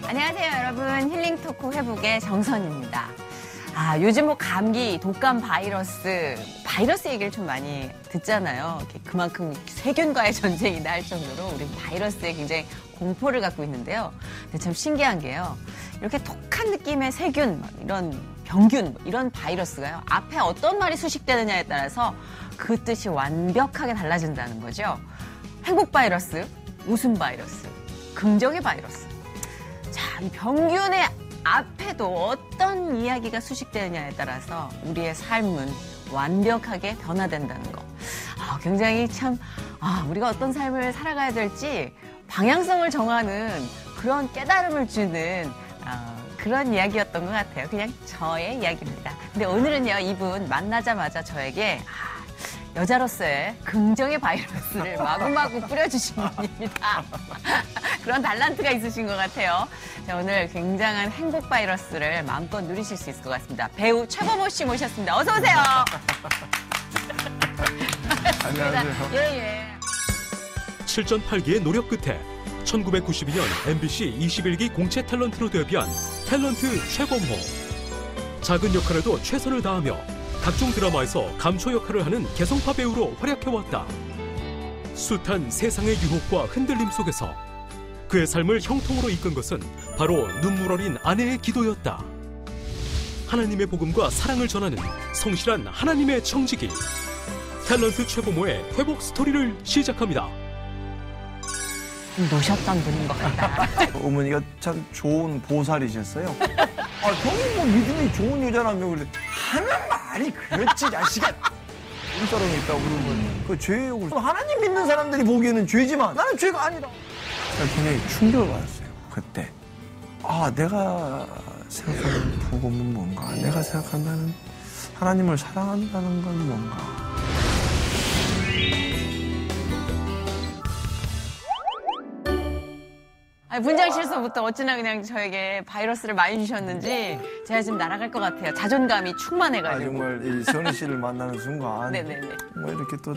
안녕하세요, 여러분. 힐링 토크 회복의 정선입니다. 요즘 뭐 감기, 독감 바이러스 얘기를 좀 많이 듣잖아요. 그만큼 세균과의 전쟁이다 할 정도로 우리 바이러스에 굉장히 공포를 갖고 있는데요. 근데 참 신기한 게요. 이렇게 독한 느낌의 세균, 이런 병균, 이런 바이러스가요. 앞에 어떤 말이 수식되느냐에 따라서 그 뜻이 완벽하게 달라진다는 거죠. 행복 바이러스, 웃음 바이러스, 긍정의 바이러스. 자, 이 병균의 앞에도 어떤 이야기가 수식되느냐에 따라서 우리의 삶은 완벽하게 변화된다는 거. 굉장히 참, 우리가 어떤 삶을 살아가야 될지 방향성을 정하는 그런 깨달음을 주는 그런 이야기였던 것 같아요. 그냥 저의 이야기입니다. 근데 오늘은요, 이분 만나자마자 저에게 여자로서의 긍정의 바이러스를 마구마구 뿌려주신 분입니다. 그런 달란트가 있으신 것 같아요. 자, 오늘 굉장한 행복 바이러스를 마음껏 누리실 수 있을 것 같습니다. 배우 최범호 씨 모셨습니다. 어서 오세요. 안녕하세요. 예. 7전 8기의 노력 끝에 1992년 MBC 21기 공채 탤런트로 데뷔한 탤런트 최범호. 작은 역할에도 최선을 다하며 각종 드라마에서 감초 역할을 하는 개성파 배우로 활약해왔다. 숱한 세상의 유혹과 흔들림 속에서 그의 삶을 형통으로 이끈 것은 바로 눈물 어린 아내의 기도였다. 하나님의 복음과 사랑을 전하는 성실한 하나님의 청지기. 탤런트 최범호의 회복 스토리를 시작합니다. 노셨던 분인 것 같다. 어머니가 참 좋은 보살이셨어요. 형이 뭐 믿음이 좋은 여자라며 그래. 하는 말이 그렇지, 자식아. 우리 사람이 있다고 그러면 그 죄욕을. 하나님 믿는 사람들이 보기에는 죄지만 나는 죄가 아니다. 제가 굉장히 충격을 받았어요, 그때. 내가 생각하는 복음은 뭔가? 내가 생각한다는 하나님을 사랑한다는 건 뭔가? 분장실에서부터 어찌나 그냥 저에게 바이러스를 많이 주셨는지 제가 지금 날아갈 것 같아요. 자존감이 충만해가지고. 정말 이 선희 씨를 만나는 순간 네네네. 뭐 이렇게 또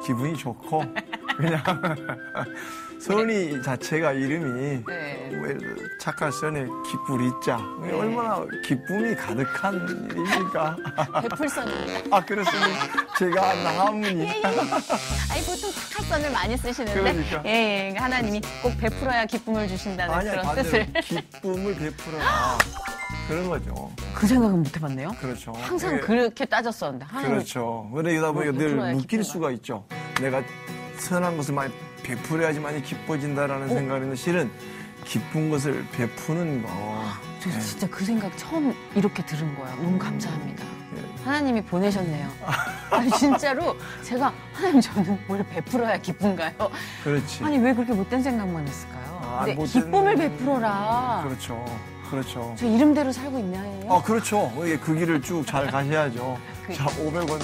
기분이 좋고 그냥 선희 자체가 이름이 네. 뭐 예를 들어 착한 선의 기쁠 이자 네. 얼마나 기쁨이 가득한 일입니까? 베풀선입니다. 그렇습니다. 제가 나무니. 보통 착한 선을 많이 쓰시는데 그러니까. 예, 하나님이 꼭 베풀어야 기쁨을 주신다는 아니야, 그런 반대로 뜻을. 기쁨을 베풀어라. 그런 거죠. 그 생각은 못 해봤네요. 그렇죠. 항상 그렇게 따졌었는데. 그렇죠. 그러다 보니까 늘 베풀어야 묶일 기쁨을. 수가 있죠. 내가 선한 것을 많이 베풀어야지만이 기뻐진다라는 생각인데 실은 기쁜 것을 베푸는 거. 저 진짜 그 생각 처음 이렇게 들은 거야. 너무 감사합니다. 하나님이 보내셨네요. 진짜로 제가 하나님 저는 뭘 베풀어야 기쁜가요? 그렇지. 아니 왜 그렇게 못된 생각만 했을까요? 근데 못된- 기쁨을 베풀어라. 그렇죠. 저 이름대로 살고 있나요? 그렇죠. 그 길을 쭉 잘 가셔야죠. 자, 500원.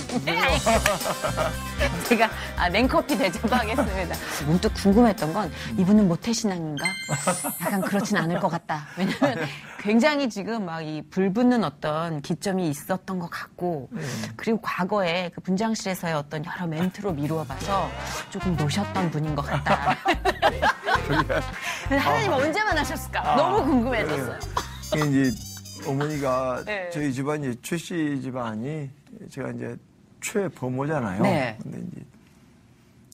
제가 냉커피 대접하겠습니다. 문득 궁금했던 건 이분은 모태신앙인가? 약간 그렇진 않을 것 같다. 왜냐면 굉장히 지금 막 이 불붙는 어떤 기점이 있었던 것 같고 그리고 과거에 그 분장실에서의 어떤 여러 멘트로 미루어 봐서 조금 노셨던 분인 것 같다. 하나님 언제 만나셨을까? 너무 궁금해졌어요. 이제 어머니가 네. 저희 집안이 최 씨 집안이 제가 이제 최범호잖아요. 네. 근데 이제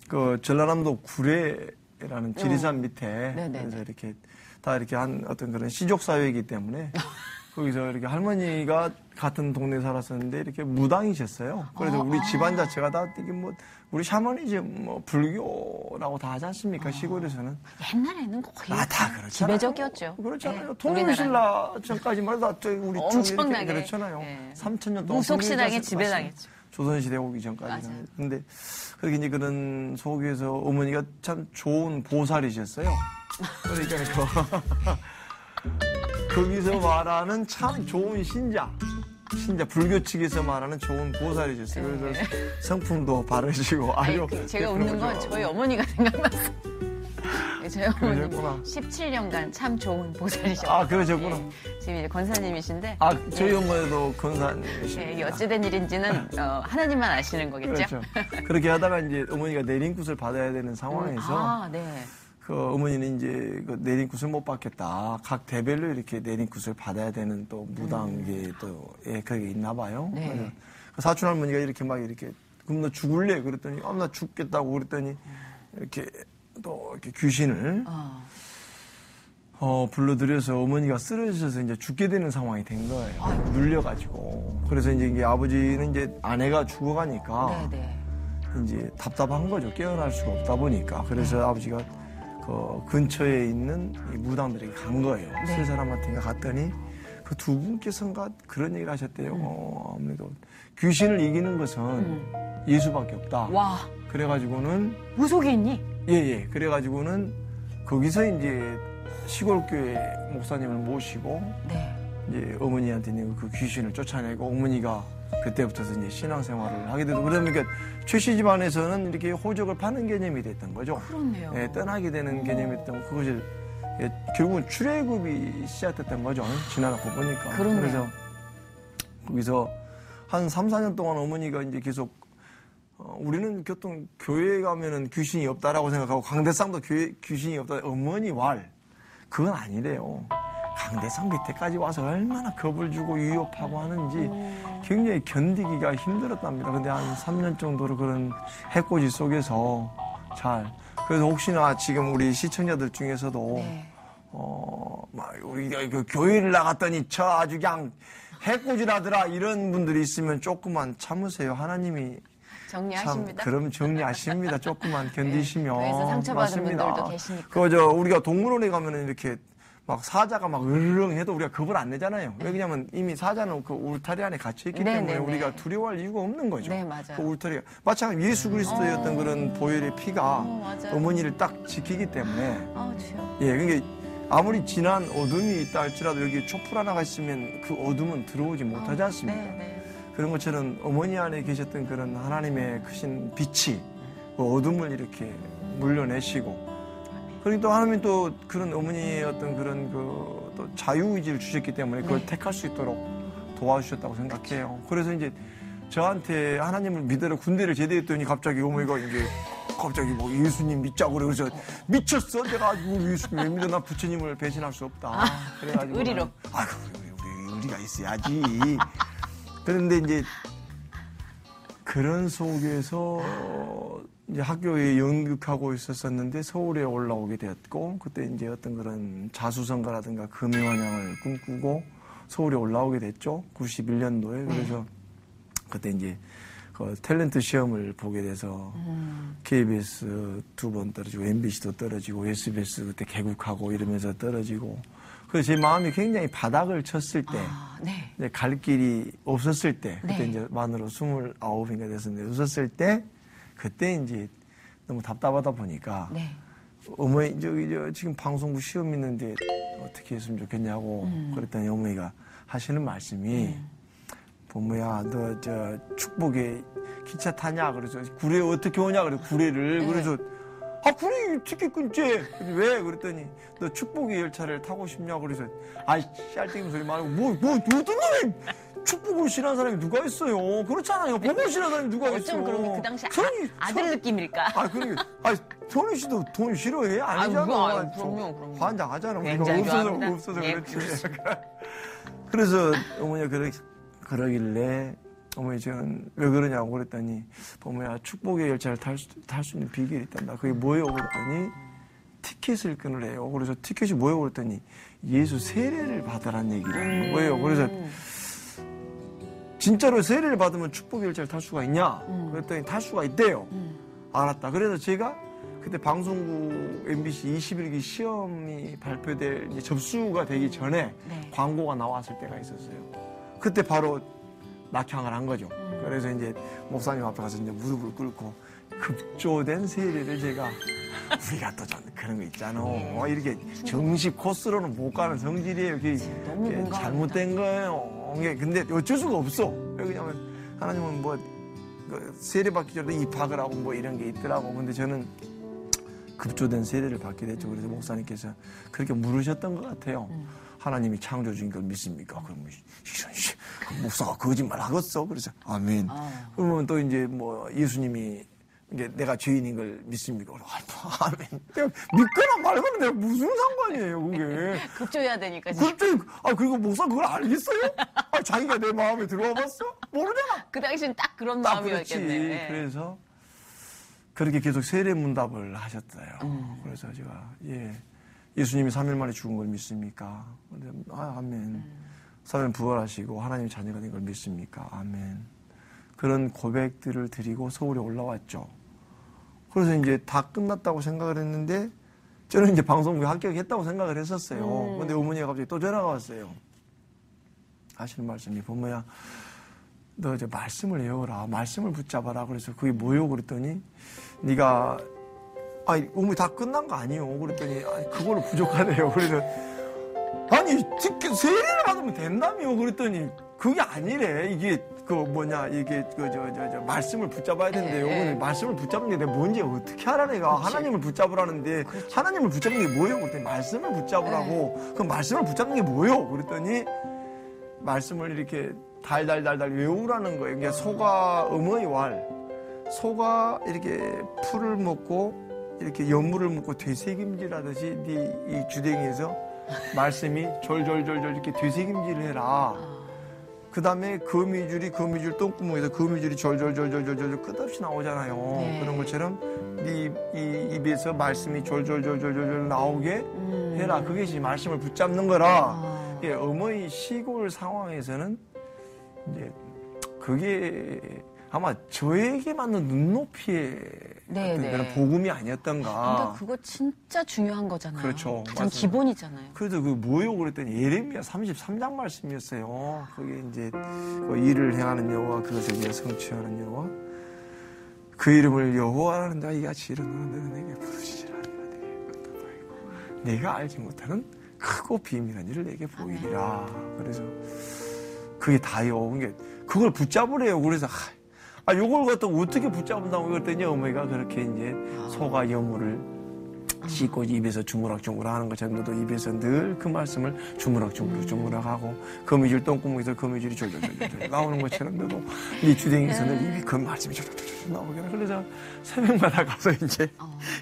그 전라남도 구례라는 지리산 밑에 네네네. 그래서 이렇게 다 이렇게 한 어떤 그런 시족 사회이기 때문에 거기서 이렇게 할머니가 같은 동네에 살았었는데 이렇게 무당이셨어요. 그래서 우리 집안 자체가 다 이게 뭐 우리 샤머니즘 뭐 불교라고 다 하지 않습니까? 시골에서는. 옛날에는 거의 다 그렇잖아요. 지배적이었죠. 그렇잖아요. 네, 통일신라 전까지만 해도 우리 쭉 이렇게 엄청나게. 그렇잖아요. 네. 3,000년 동안 무속신앙에 통일했었- 지배당했죠. 조선시대 오기 전까지는. 맞아요. 근데 그렇게 이제 그런 속에서 어머니가 참 좋은 보살이셨어요. 그러니까 거기서 말하는 참 좋은 신자, 불교 측에서 말하는 좋은 보살이셨어요. 그래서 성품도 바르시고 아주. 제가 웃는 건 저희 어머니가 생각났어요. 저희 어머니 그러셨구나. 17년간 참 좋은 보살이셨어요. 그러셨구나. 지금 이제 권사님이신데 저희 어머니도 권사님이시죠. 이게 어찌된 일인지는 하나님만 아시는 거겠죠? 그렇죠. 그렇게 하다가 이제 어머니가 내린굿을 받아야 되는 상황에서 네. 그 어머니는 이제 그 내린굿을 못 받겠다. 각 대별로 이렇게 내린굿을 받아야 되는 또 무당계 또 그게 있나 봐요. 네. 그 사촌 할머니가 이렇게 막 이렇게 그럼 너 죽을래? 그랬더니 나 죽겠다고 그랬더니 이렇게 또 이렇게 귀신을 불러들여서 어머니가 쓰러지셔서 이제 죽게 되는 상황이 된 거예요. 눌려가지고. 그래서 이제 아버지는 이제 아내가 죽어가니까 네네. 이제 답답한 거죠. 깨어날 수가 없다 보니까. 그래서 아버지가 그 근처에 있는 이 무당들에게 간 거예요. 세 사람한테 갔더니 그 두 분께서인가 그런 얘기를 하셨대요. 아무래도 귀신을 이기는 것은 예수밖에 없다. 와. 그래가지고는 무속이 있니? 예. 그래가지고는 거기서 이제 시골교회 목사님을 모시고 네. 이제 어머니한테는 그 귀신을 쫓아내고 어머니가 그때부터 이제 신앙생활을 하게 되고 그러니까 최씨 집안에서는 이렇게 호적을 파는 개념이 됐던 거죠. 그렇네요. 예, 떠나게 되는 개념이 됐던 거 그것이 결국은 출애굽이 시작됐던 거죠. 지나놓고 보니까. 그렇네요. 그래서 거기서 한 3, 4년 동안 어머니가 이제 계속 우리는 보통 교회에 가면은 귀신이 없다라고 생각하고 강대상도 교회 귀신이 없다. 어머니 왈 그건 아니래요. 강대상 밑에까지 와서 얼마나 겁을 주고 위협하고 하는지 굉장히 견디기가 힘들었답니다. 근데 한 3년 정도로 그런 해코지 속에서 잘. 그래서 혹시나 지금 우리 시청자들 중에서도 네. 막 우리가 그 교회를 나갔더니 저 아주 그냥 해코지라더라 이런 분들이 있으면 조금만 참으세요. 하나님이 정리하십니다. 그럼 정리하십니다. 조금만 견디시면. 교회에서 상처받은 맞습니다. 분들도 계시니까. 그저 우리가 동물원에 가면은 이렇게 막 사자가 막 으르렁 해도 우리가 겁을 안 내잖아요. 왜냐면 이미 사자는 그 울타리 안에 갇혀 있기 때문에 네네네. 우리가 두려워할 이유가 없는 거죠. 네, 맞아요. 그 울타리가 마찬가지 예수 그리스도의 어떤 그런 보혈의 피가 맞아요. 어머니를 딱 지키기 때문에 주여. 예, 그러니까 아무리 진한 어둠이 있다 할지라도 여기 촛불 하나가 있으면 그 어둠은 들어오지 못하지 않습니까? 네. 그런 것처럼 어머니 안에 계셨던 그런 하나님의 크신 빛이 그 어둠을 이렇게 물려내시고 그리고 또 하나님이 또 그런 어머니의 어떤 그런 그 또 자유의지를 주셨기 때문에 그걸 택할 수 있도록 도와주셨다고 생각해요. 그래서 이제 저한테 하나님을 믿으러 군대를 제대했더니 갑자기 어머니가 이제 갑자기 뭐 예수님 믿자고 그래. 그래서 미쳤어? 내가 우리 예수님 왜 믿어? 나 부처님을 배신할 수 없다. 그래가지고 의리로. 아이고 우리 의리가 있어야지. 그런데 이제 그런 속에서 이제 학교에 연극하고 있었었는데 서울에 올라오게 되었고 그때 이제 어떤 그런 자수성가라든가 금요환영을 꿈꾸고 서울에 올라오게 됐죠. 91년도에. 그래서 그때 이제 그 탤런트 시험을 보게 돼서 KBS 2번 떨어지고 MBC도 떨어지고 SBS 그때 개국하고 이러면서 떨어지고 그래서 제 마음이 굉장히 바닥을 쳤을 때 네. 이제 갈 길이 없었을 때 그때 네. 이제 만으로 29인가 됐었는데 없었을 때 그때 이제 너무 답답하다 보니까 네. 어머니 저 지금 방송부 시험 있는데 어떻게 했으면 좋겠냐고 그랬더니 어머니가 하시는 말씀이 부모야 너 저 축복에 기차 타냐 그래서 구례 어떻게 오냐 그래 구례를 네. 그래서 구례 티켓 끊지 왜 그랬더니 너 축복의 열차를 타고 싶냐 그래서 아이 짤땡이 소리 말고 뭐 어떤 놈이 축복을 싫어하는 사람이 누가 있어요 그렇잖아요 복을 싫어하는 사람이 누가 있어 어쩜 그러면 그 당시 선이 아들 느낌일까? 그러니까 선희 씨도 돈 싫어해 아니잖아 그럼요. 환장하잖아 우리가 굉장히 없어서 좋아합니다. 예, 그렇지 그래서 어머니가 그러길래 어머니 저는 왜 그러냐고 그랬더니 어머니야 축복의 열차를 탈 수 있는 비결이 있단다. 그게 뭐예요? 그랬더니 티켓을 끊으래요. 그래서 티켓이 뭐예요? 그랬더니 예수 세례를 받으라는 얘기라는 거예요. 그래서 진짜로 세례를 받으면 축복의 열차를 탈 수가 있냐? 그랬더니 탈 수가 있대요. 알았다. 그래서 제가 그때 방송국 MBC 21기 시험이 발표될 이제 접수가 되기 전에 네. 광고가 나왔을 때가 있었어요. 그때 바로 낙향을 한 거죠. 그래서 이제 목사님 앞에 가서 이제 무릎을 꿇고 급조된 세례를 제가 우리가 또 좀 그런 거 있잖아. 이렇게 정식 코스로는 못 가는 성질이에요. 그게 너무 공감합니다. 잘못된 거예요. 근데 어쩔 수가 없어. 왜냐면 하나님은 뭐 세례 받기 전에 입학을 하고 뭐 이런 게 있더라고. 근데 저는 급조된 세례를 받게 됐죠. 그래서 목사님께서 그렇게 물으셨던 것 같아요. 하나님이 창조주인 걸 믿습니까? 그러면 목사가 거짓말 하겠어? 그래서 아멘. 그러면 또 이제 뭐 예수님이 이게 내가 죄인인 걸 믿습니까? 아멘. 내가 믿거나 말거나 내가 무슨 상관이에요, 그게. 급조해야 되니까. 지금. 그때, 그리고 목사 그걸 알겠어요? 자기가 내 마음에 들어와 봤어? 모르잖아. 그 당시엔 딱 그런 딱 그렇지. 마음이었겠네. 그래서 그렇게 계속 세례문답을 하셨어요. 그래서 제가, 예수님이 3일 만에 죽은 걸 믿습니까? 근데, 아멘. 3일 부활하시고 하나님 자녀가 된 걸 믿습니까? 아멘. 그런 고백들을 드리고 서울에 올라왔죠. 그래서 이제 다 끝났다고 생각을 했는데 저는 이제 방송국에 합격했다고 생각을 했었어요. 근데 어머니가 갑자기 또 전화가 왔어요. 하시는 말씀이 부모야 너 이제 말씀을 외워라. 말씀을 붙잡아라. 그래서 그게 뭐요? 그랬더니 네가 어머니 다 끝난 거 아니에요. 그랬더니 그걸로 부족하네요. 그래서 아니 세례를 받으면 된다며. 그랬더니 그게 아니래. 이게 말씀을 붙잡아야 된대요. 근데 말씀을 붙잡는 게 내가 뭔지 어떻게 알아 내가. 그렇지. 하나님을 붙잡으라는데 그렇지. 하나님을 붙잡는 게 뭐예요? 그랬더니 말씀을 붙잡으라고. 그럼 말씀을 붙잡는 게 뭐예요? 그랬더니 말씀을 이렇게 달달달달 외우라는 거예요. 그러니까 소가 어머니 소가 이렇게 풀을 먹고 이렇게 연물을 먹고 되새김질하듯이 네 이 주댕이에서 말씀이 졸졸졸졸 이렇게 되새김질을 해라. 그 다음에 거미줄 똥구멍에서 거미줄이 졸졸졸졸졸 끝없이 나오잖아요. 네. 그런 것처럼 네 입에서 말씀이 졸졸졸졸졸 나오게 해라. 그것이 말씀을 붙잡는 거라. 어머니 시골 상황에서는 이제 그게 아마 저에게 맞는 눈높이의 어떤 그런 복음이 아니었던가. 근데 그거 진짜 중요한 거잖아요. 그렇죠. 가장 맞습니다. 기본이잖아요. 그래서 그 뭐요? 그랬더니 예레미야 33장 말씀이었어요. 그게 이제 그 일을 행하는 여호와 그것을 위해 성취하는 여호와 그 이름을 여호와라는 자가 이같이 일어나는 너는 내게 부르시리라. 내가 알지 못하는 크고 비밀한 일을 내게 보이리라. 그래서 그게 다요. 그러니까 그걸 붙잡으래요. 그래서 요걸 갖다 어떻게 붙잡는다고 그랬더니 어머니가 그렇게 이제 소가 여물을 씻고 입에서 주무락주무락 하는 것처럼 너도 입에서 늘 그 말씀을 주무락주무락 하고 거미줄 똥구멍에서 거미줄이 졸졸졸졸 나오는 것처럼 너도 네 주댕이에서 늘 입이 그 말씀이 졸졸졸 나오게. 그래서 새벽마다 가서 이제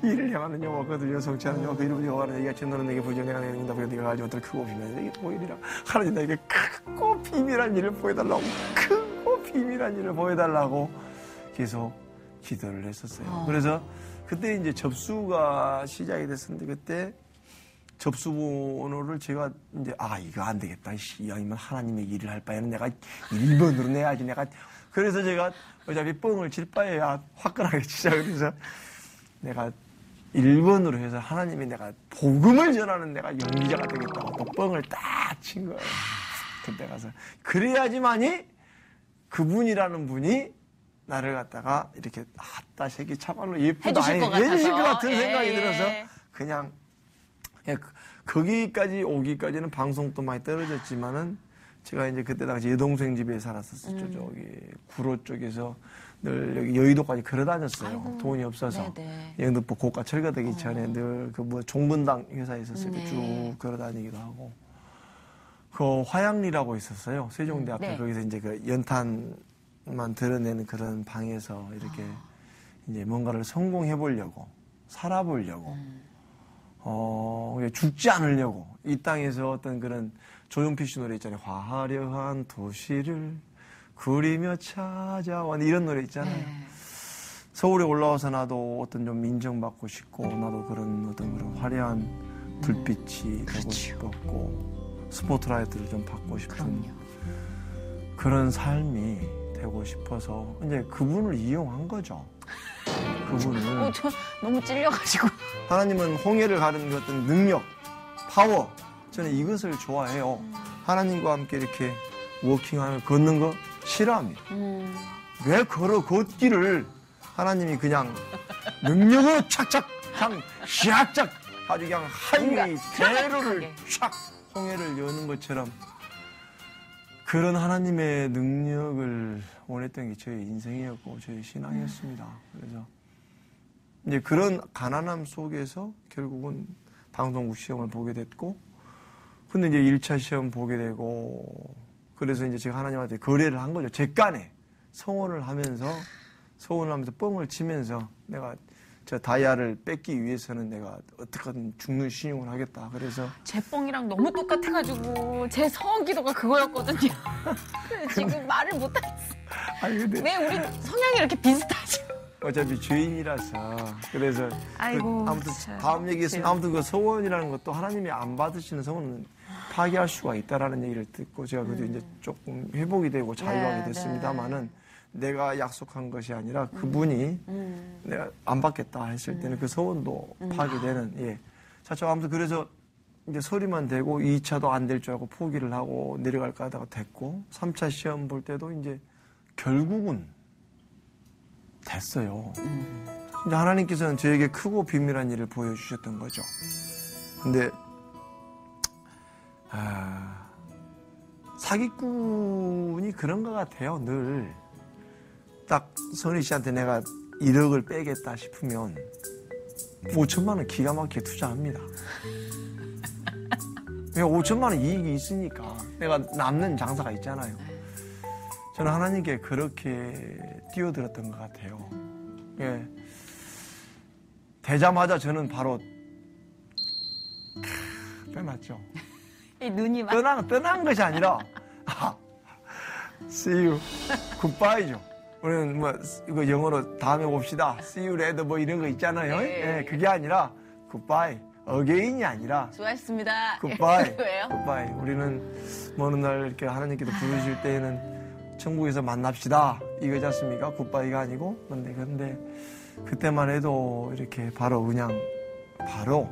일을 향하는 여호와 그들을 성취하는 여호와 그 이름을 여호와는 이같이 너는 내게 보이지 내가 내게 응답하여 네가 알지 못할 크고 비밀한 내게 보이리라. 하나님 나에게 크고 비밀한 일을 보여달라고 크고 비밀한 일을 보여달라고 계속 기도를 했었어요. 그래서 그때 이제 접수가 시작이 됐었는데 그때 접수 번호를 제가 이제 이거 안 되겠다. 이왕이면 하나님의 일을 할 바에는 내가 1번으로 내야지. 그래서 제가 어차피 뻥을 칠 바에야 화끈하게 치자. 그래서 내가 1번으로 해서 하나님이 내가 복음을 전하는 내가 용기자가 되겠다고 또 뻥을 딱 친 거예요. 그때 가서 그래야지만이 그분이라는 분이 나를 갖다가 이렇게 새끼 참말로 예쁘다 해주실 것 같은 생각이 들어서 그냥 거기까지 오기까지는 방송도 많이 떨어졌지만은 제가 이제 그때 당시 여동생 집에 살았었죠. 저기 구로 쪽에서 늘 여기 여의도까지 걸어 다녔어요. 아이고, 돈이 없어서 영등포 고가 철거되기 전에 늘 그 종근당 회사에 있었어요. 쭉 걸어 다니기도 하고 그 화양리라고 있었어요. 세종대학교 거기서 이제 그 연탄만 드러내는 그런 방에서 이렇게 이제 뭔가를 성공해 보려고 살아보려고 죽지 않으려고 이 땅에서 어떤 그런 조용필 씨 노래 있잖아요. 화려한 도시를 그리며 찾아와 이런 노래 있잖아요. 서울에 올라와서 나도 어떤 좀 인정받고 싶고 나도 그런 어떤 그런 화려한 불빛이 되고 싶었고 스포트라이트를 좀 받고 싶은 그런 삶이 되고 싶어서 이제 그분을 이용한 거죠. 그분을. 저 너무 찔려가지고. 하나님은 홍해를 가르는 어떤 능력, 파워. 저는 이것을 좋아해요. 하나님과 함께 이렇게 워킹하면 걷는 거 싫어합니다. 왜 걷기를 하나님이 그냥 능력으로 착착, 그냥 샥짝 아주 그냥 하이웨이 대로를 샥 홍해를 여는 것처럼 그런 하나님의 능력을 원했던 게 저의 인생이었고 저의 신앙이었습니다. 그래서 이제 그런 가난함 속에서 결국은 방송국 시험을 보게 됐고 근데 이제 1차 시험 보게 되고 그래서 이제 제가 하나님한테 거래를 한 거죠. 제 깐에 성원을 하면서 소원을 하면서 뻥을 치면서 내가 저 다이아를 뺏기 위해서는 내가 어떻게든 죽는 신용을 하겠다. 그래서 제 뻥이랑 너무 똑같아가지고 제 서원 기도가 그거였거든요. 지금 말을 못하겠어. 아니 근데 왜 우리 성향이 이렇게 비슷하죠? 어차피 죄인이라서 그래서 아이고, 아무튼 참. 다음 얘기했으면 아무튼 그 소원이라는 것도 하나님이 안 받으시는 소원은 파기할 수가 있다라는 얘기를 듣고 제가 그래도 이제 조금 회복이 되고 자유하게 네, 됐습니다만은 내가 약속한 것이 아니라 그분이 내가 안 받겠다 했을 때는 그 소원도 파기되는 예. 자, 저 아무튼 그래서 이제 소리만 되고 2차도 안 될 줄 알고 포기를 하고 내려갈까 하다가 됐고 3차 시험 볼 때도 이제 결국은 됐어요. 이제 하나님께서는 저에게 크고 비밀한 일을 보여주셨던 거죠. 근데 사기꾼이 그런 것 같아요. 늘 딱 선희 씨한테 내가 1억을 빼겠다 싶으면 5천만 원 기가 막히게 투자합니다. 내가 5천만 원 이익이 있으니까 내가 남는 장사가 있잖아요. 저는 하나님께 그렇게 뛰어들었던 것 같아요. 예. 되자마자 저는 바로 떠났죠. 이 눈이 막 떠난 것이 아니라 see you, goodbye죠. 우리는 뭐 이거 영어로 다음에 봅시다. see you later 뭐 이런 거 있잖아요. 네. 예, 그게 아니라 goodbye, again이 아니라 수고하셨습니다. goodbye, 왜요? goodbye. 우리는 어느 날 이렇게 하나님께서 부르실 때에는 천국에서 만납시다 이거지 않습니까? 굿바이가 아니고 근데 그때만 해도 이렇게 바로 그냥 바로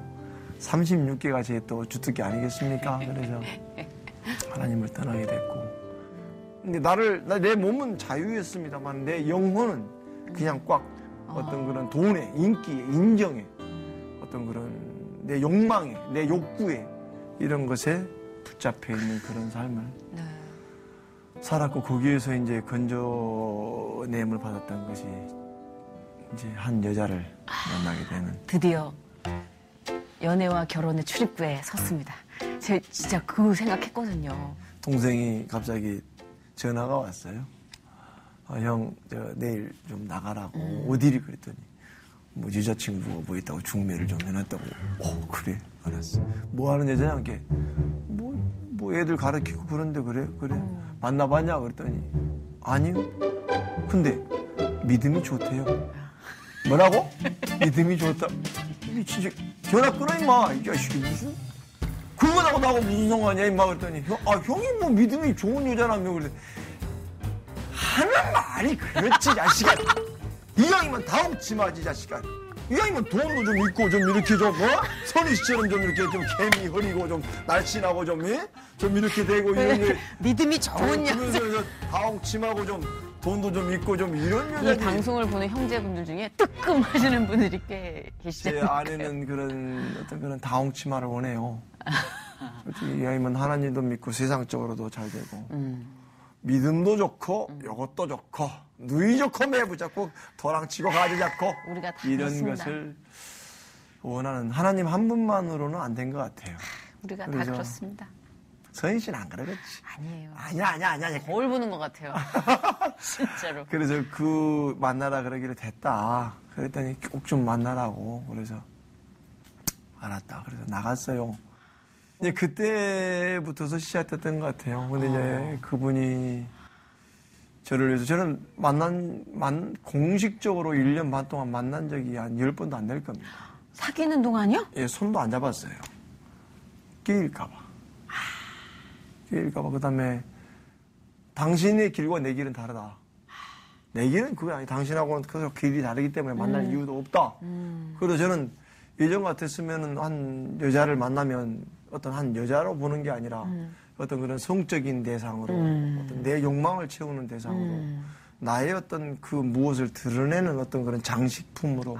36개가 제 또 주특기 아니겠습니까? 그래서 하나님을 떠나게 됐고 근데 내 몸은 자유였습니다만 내 영혼은 그냥 꽉 어떤 그런 돈에 인기에 인정에 어떤 그런 내 욕망에 내 욕구에 이런 것에 붙잡혀 있는 그런 삶을 네. 살았고 거기에서 이제 건져냄을 받았던 것이 이제 한 여자를 만나게 되는 드디어 연애와 결혼의 출입구에 섰습니다. 제가 진짜 그 생각했거든요. 동생이 갑자기 전화가 왔어요. 형, 내일 좀 나가라고 어디를 그랬더니 뭐 여자친구가 뭐 있다고 중매를 좀 해놨다고. 그래 알았어. 뭐 하는 여자냐 이게 뭐 애들 가르치고 그런데 그래 만나봤냐 그랬더니 아니요. 근데 믿음이 좋대요. 뭐라고? 믿음이 좋다. 진짜 전화 끊어 임마. 이 자식이 무슨 그거하고 나하고 무슨 상관이야 임마 그랬더니 형이 뭐 믿음이 좋은 여자라며 그래. 하는 말이 그렇지 자식아. 이왕이면 다홍치마지 자식아. 이왕이면 돈도 좀 있고 좀 이렇게 좀 선희 씨처럼 좀 이렇게 좀 개미 흐리고 좀 날씬하고 좀 이렇게 되고 이런 게 믿음이 좋은 여자. 다홍침하고 좀 돈도 좀 있고 좀 이런 이 여자지. 방송을 보는 형제분들 중에 뜨끔하시는 분들이 꽤 제 계시잖아요. 아내는 그런 어떤 그런 다홍치마를 원해요. 이왕이면 하나님도 믿고 세상적으로도 잘 되고 믿음도 좋고 요것도 좋고 누이 좋고 매부 잡고 도랑 치고 가지 잡고 우리가 다 이런 그렇습니다. 것을 원하는 하나님 한 분만으로는 안 된 것 같아요. 우리가 다 그래서 그렇습니다. 서인 씨는 안 그러겠지. 아니에요. 아니야. 거울 보는 것 같아요. 진짜로. 그래서 그 만나라 그러기를 됐다. 그랬더니 꼭 좀 만나라고. 그래서 알았다. 그래서 나갔어요. 이제 그때부터서 시작됐던 것 같아요. 근데 이제 그분이 저를 위해서 저는 공식적으로 1년 반 동안 만난 적이 한 10번도 안 될 겁니다. 사귀는 동안이요? 예, 손도 안 잡았어요. 끼일까봐. 그 다음에 당신의 길과 내 길은 다르다. 내 길은 그게 아니 당신하고는 계속 길이 다르기 때문에 만날 이유도 없다. 그래서 저는 예전 같았으면 한 여자를 만나면 어떤 한 여자로 보는 게 아니라 어떤 그런 성적인 대상으로 어떤 내 욕망을 채우는 대상으로 나의 어떤 그 무엇을 드러내는 어떤 그런 장식품으로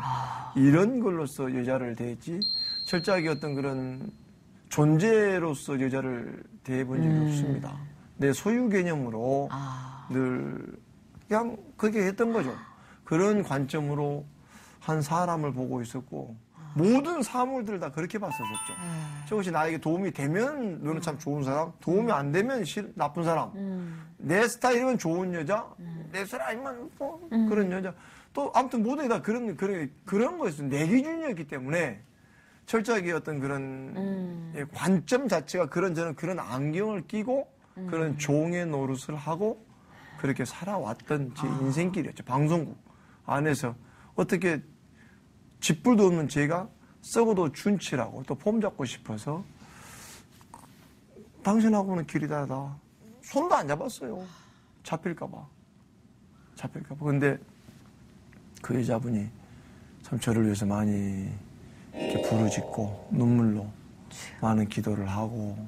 이런 걸로서 여자를 대했지 철저하게 어떤 그런 존재로서 여자를 대해본 적이 없습니다. 내 소유 개념으로 늘 그냥 그렇게 했던 거죠. 그런 관점으로 한 사람을 보고 있었고 모든 사물들을 다 그렇게 봤었었죠. 저것이 나에게 도움이 되면 너는 참 좋은 사람, 도움이 안 되면 나쁜 사람. 내 스타일이면 좋은 여자, 내 스타일 아니면 뭐 그런 여자. 또 아무튼 모두 다 그런 거였어요. 내 기준이었기 때문에 철저하게 어떤 그런 예, 관점 자체가 저는 그런 안경을 끼고 그런 종의 노릇을 하고 그렇게 살아왔던 제 인생길이었죠. 방송국 안에서 어떻게 짓불도 없는 제가 썩어도 준치라고 또 폼 잡고 싶어서 당신하고는 길이 다르다. 손도 안 잡았어요. 잡힐까봐. 근데 그 여자분이 참 저를 위해서 많이 이렇게 부르짖고 눈물로 많은 기도를 하고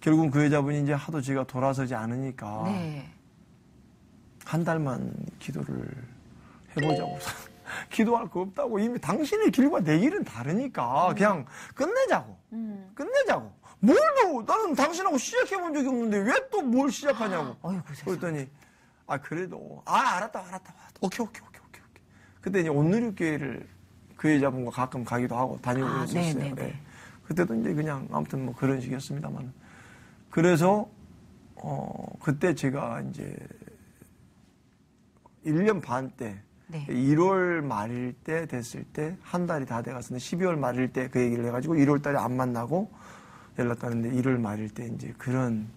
결국은 그 여자분이 이제 하도 제가 돌아서지 않으니까 네. 한 달만 기도를 해보자고. 기도할 거 없다고. 이미 당신의 길과 내 길은 다르니까 그냥 끝내자고. 뭘 또 나는 당신하고 시작해본 적이 없는데 왜 또 뭘 시작하냐고. 그랬더니 그래도 알았다. 오케이. 그때 이제 온누리교회를 그 여자분과 가끔 가기도 하고 다니고 그랬었어요. 네. 그때도 이제 그냥 아무튼 뭐 그런 식이었습니다만. 그래서 그때 제가 이제 1년 반 때 네. 1월 말일 때 됐을 때 한 달이 다 돼갔었는데 12월 말일 때 그 얘기를 해가지고 1월 달에 안 만나고 연락하는데 1월 말일 때 이제 그런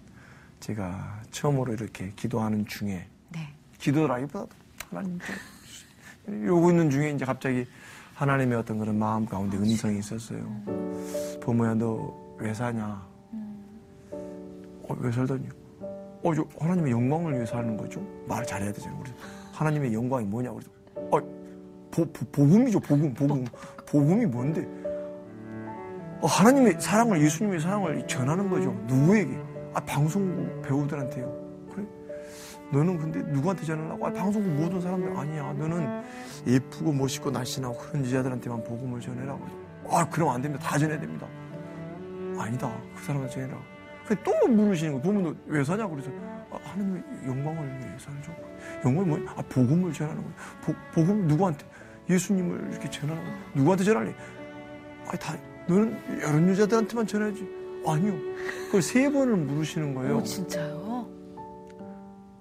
제가 처음으로 이렇게 기도하는 중에 네. 기도라기보다도 하나님 요구 있는 중에 이제 갑자기 하나님의 어떤 그런 마음 가운데 음성이 있었어요. 부모야 너 왜 사냐? 왜 살다니? 저 하나님의 영광을 위해서 하는 거죠. 말을 잘해야 되잖아요. 우리 하나님의 영광이 뭐냐? 그래서 복음이죠. 복음이 뭔데? 하나님의 사랑을, 예수님의 사랑을 전하는 거죠. 누구에게? 방송국 배우들한테요. 그래? 너는 근데 누구한테 전하려고? 방송국 모든 사람들 아니야. 너는 예쁘고 멋있고 날씬하고 그런 여자들한테만 복음을 전해라고. 그럼 안 됩니다. 다 전해야 됩니다. 아니다. 그 사람한테 전해라. 또 물으시는 거예요. 부모도 왜 사냐고 그래서 하나님의 영광을 위해서 살죠. 영광이 뭐야? 복음을 전하는 거예요. 복음 누구한테? 예수님을 이렇게 전하는 거예요. 누구한테 전할래? 너는 여러 여자들한테만 전해야지. 아니요. 그걸 3번을 물으시는 거예요. 진짜요?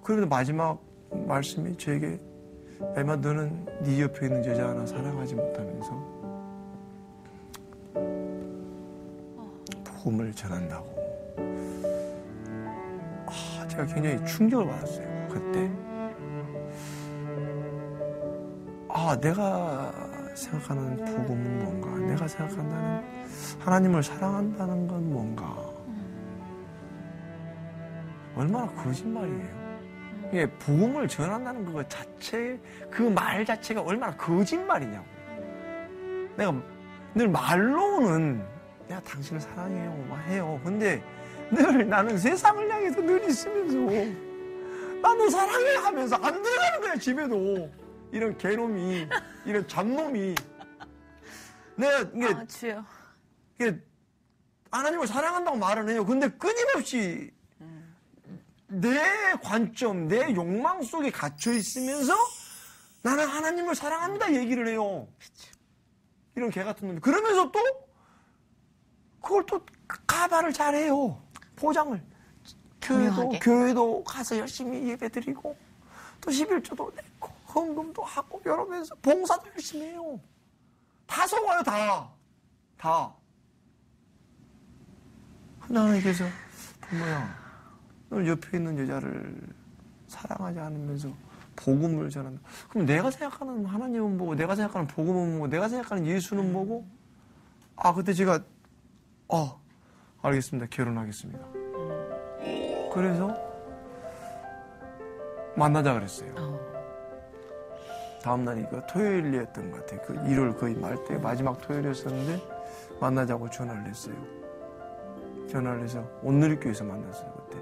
그런데 마지막 말씀이 저에게 애마 너는 네 옆에 있는 여자 하나 사랑하지 못하면서 복음을 전한다고. 제가 굉장히 충격을 받았어요. 그때. 내가 생각하는 복음은 뭔가? 내가 생각한다는 하나님을 사랑한다는 건 뭔가? 얼마나 거짓말이에요. 이게 복음을 전한다는 그거 자체, 그 말 자체가 얼마나 거짓말이냐고. 내가 늘 말로는 내가 당신을 사랑해요, 해요. 근데 늘 나는 세상을 향해서 늘 있으면서 나는 사랑해 하면서 안 들어가는 거야, 집에도. 이런 개놈이, 이런 잡놈이. 내가 이게, 주여. 이게 하나님을 사랑한다고 말은 해요. 근데 끊임없이 내 관점, 내 욕망 속에 갇혀 있으면서 나는 하나님을 사랑한다 얘기를 해요. 이런 개 같은 놈이. 그러면서 또 그걸 또 가발을 잘해요. 포장을. 교회도 가서 열심히 예배드리고 또 11조도 내고 헌금도 하고 이러면서 봉사도 열심히 해요. 다 속아요. 다. 하나님께서 부모야 너 옆에 있는 여자를 사랑하지 않으면서 복음을 전한다. 그럼 내가 생각하는 하나님은 뭐고 내가 생각하는 복음은 뭐고 내가 생각하는 예수는 뭐고? 그때 제가 알겠습니다. 결혼하겠습니다. 그래서 만나자 그랬어요. 다음날이 토요일이었던 것 같아요. 1월 거의 말때 마지막 토요일이었었는데 만나자고 전화를 했어요. 전화를 해서 온누리교회에서 만났어요. 그때.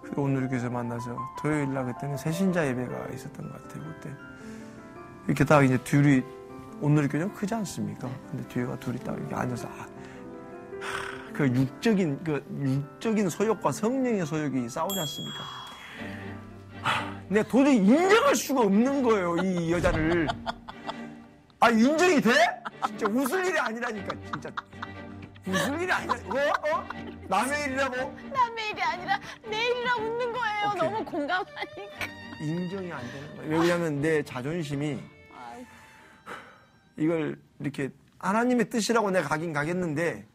그 온누리교회에서 만나서 토요일날 그때는 새신자 예배가 있었던 것 같아요. 그때 이렇게 딱 이제 둘이 온누리교회는 크지 않습니까? 근데 뒤에가 둘이 딱 이렇게 앉아서 그 육적인 소욕과 성령의 소욕이 싸우지 않습니까? 내가 도저히 인정할 수가 없는 거예요, 이 여자를. 인정이 돼? 진짜 웃을 일이 아니라니까, 진짜. 무슨 일이 아니라 남의 일이라고? 남의 일이 아니라 내 일이라 웃는 거예요. 오케이. 너무 공감하니까. 인정이 안 되는 거예요. 왜냐하면 내 자존심이 이걸 이렇게 하나님의 뜻이라고 내가 가긴 가겠는데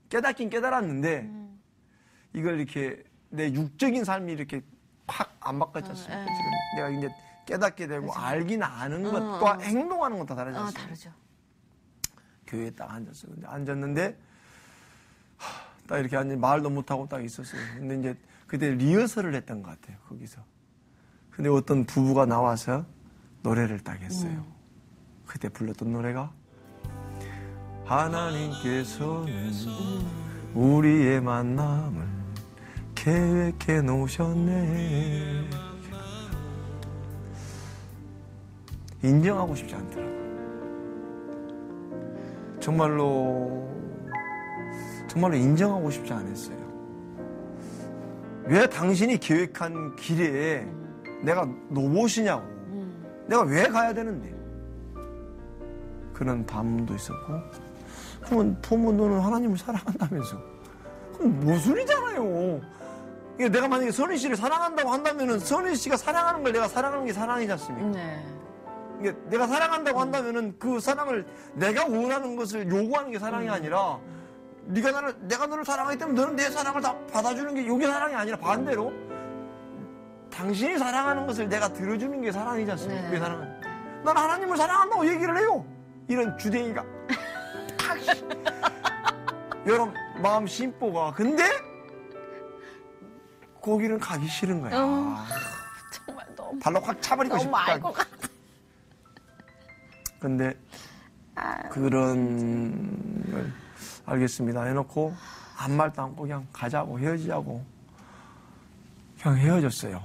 깨닫긴 깨달았는데 이걸 이렇게 내 육적인 삶이 이렇게 확 안 바뀌었지 않습니까? 지금 내가 이제 깨닫게 되고 알긴 아는 것과 행동하는 건 다 다르지 않습니까? 다르죠. 교회에 딱 앉았어요. 근데 앉았는데 딱 이렇게 앉아 말도 못하고 딱 있었어요. 근데 이제 그때 리허설을 했던 것 같아요. 거기서. 근데 어떤 부부가 나와서 노래를 딱 했어요. 그때 불렀던 노래가 하나님께서는 우리의 만남을 계획해 놓으셨네. 인정하고 싶지 않더라고요. 정말로 인정하고 싶지 않았어요. 왜 당신이 계획한 길에 내가 로봇이냐고. 내가 왜 가야 되는데. 그런 반문도 있었고. 그러면 부모 너는 하나님을 사랑한다면서. 그럼 모순이잖아요. 내가 만약에 선희 씨를 사랑한다고 한다면은 선희 씨가 사랑하는 걸 내가 사랑하는 게 사랑이지 않습니까? 네. 내가 사랑한다고 한다면은 그 사랑을 내가 원하는 것을 요구하는 게 사랑이 아니라 내가 너를 사랑하기 때문에 너는 내 사랑을 다 받아주는 게 이게 사랑이 아니라 반대로 당신이 사랑하는 것을 내가 들어주는 게 사랑이지 않습니까? 네. 그게 사랑은. 난 하나님을 사랑한다고 얘기를 해요. 이런 주댕이가. 여러분 마음 심보가 근데 거기는 가기 싫은 거야. 정말 너무 발로 확 차버리고 너무 알 것 싶다. 같아. 근데 그런 걸 알겠습니다 해놓고 아무 말도 않고 그냥 가자고 헤어지자고 그냥 헤어졌어요.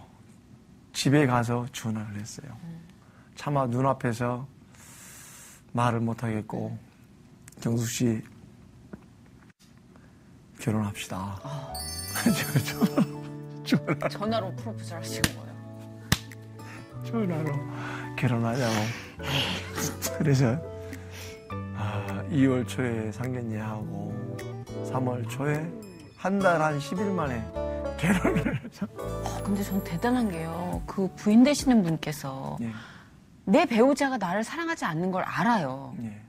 집에 가서 전화를 했어요. 차마 눈앞에서 말을 못하겠고 경숙 씨 결혼합시다. 전화로 프로포즈 하신 거예요. 전화로 결혼하자고. 그래서 2월 초에 상견례하고 3월 초에 한 달 한 10일 만에 결혼을 해서. 근데 전 대단한 게요. 그 부인 되시는 분께서 예, 내 배우자가 나를 사랑하지 않는 걸 알아요. 예.